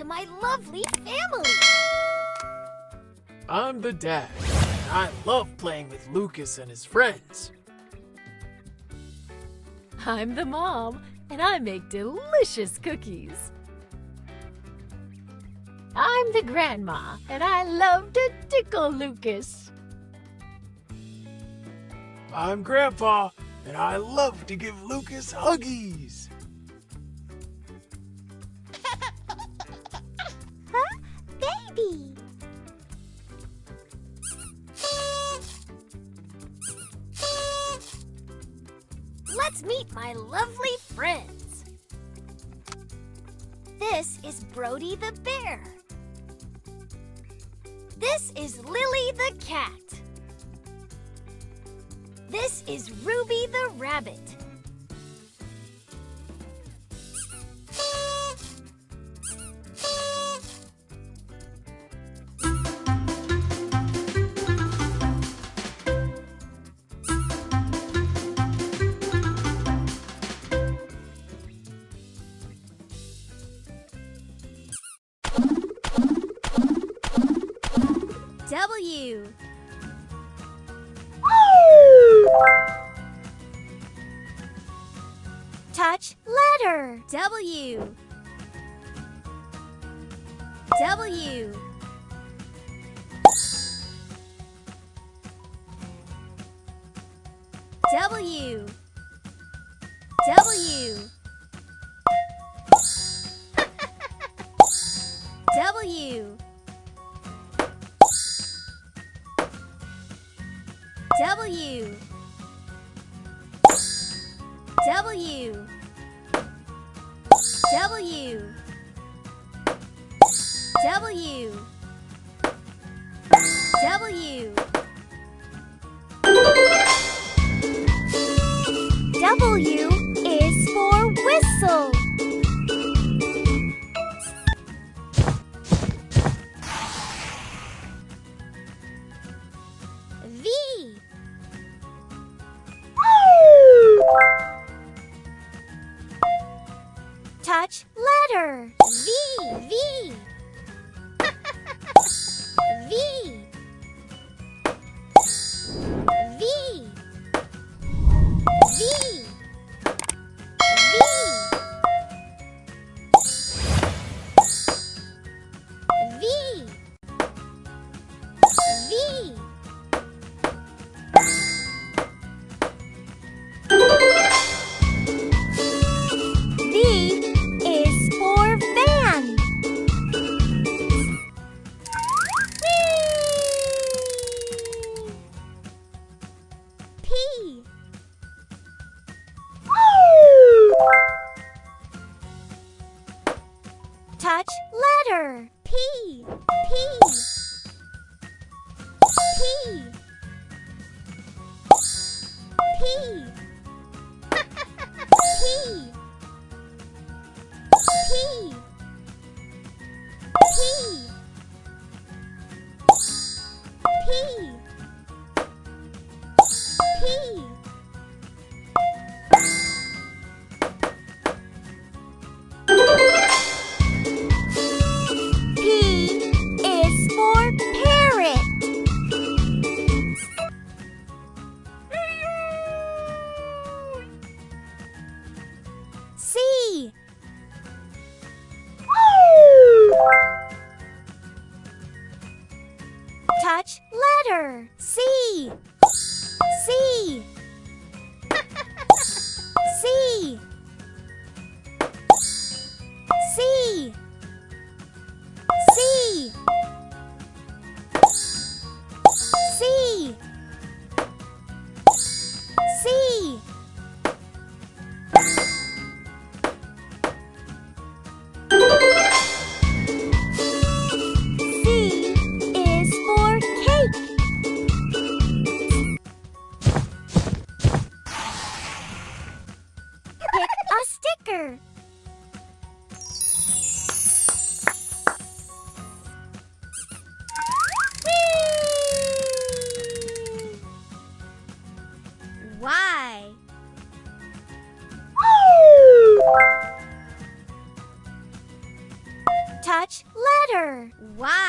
to my lovely family. I'm the dad, and I love playing with Lucas and his friends. I'm the mom, and I make delicious cookies. I'm the grandma, and I love to tickle Lucas. I'm Grandpa, and I love to give Lucas huggies. Baby. Let's meet my lovely friends. This is Brody the bear. This is Lily the cat. This is Ruby the rabbit. W. Touch letter. W. W. W. W. W. W. W. W. W. W. W is for whistle. V. Touch letter. V. V. V. V. V. V. V. V is for van. P. Touch letter. P. P. P. P. P. P. P. P. P. P is for parrot. C. Touch letter. C. C. C. C. C. C. C. C is for cake. Pick a sticker. Y. Touch Y.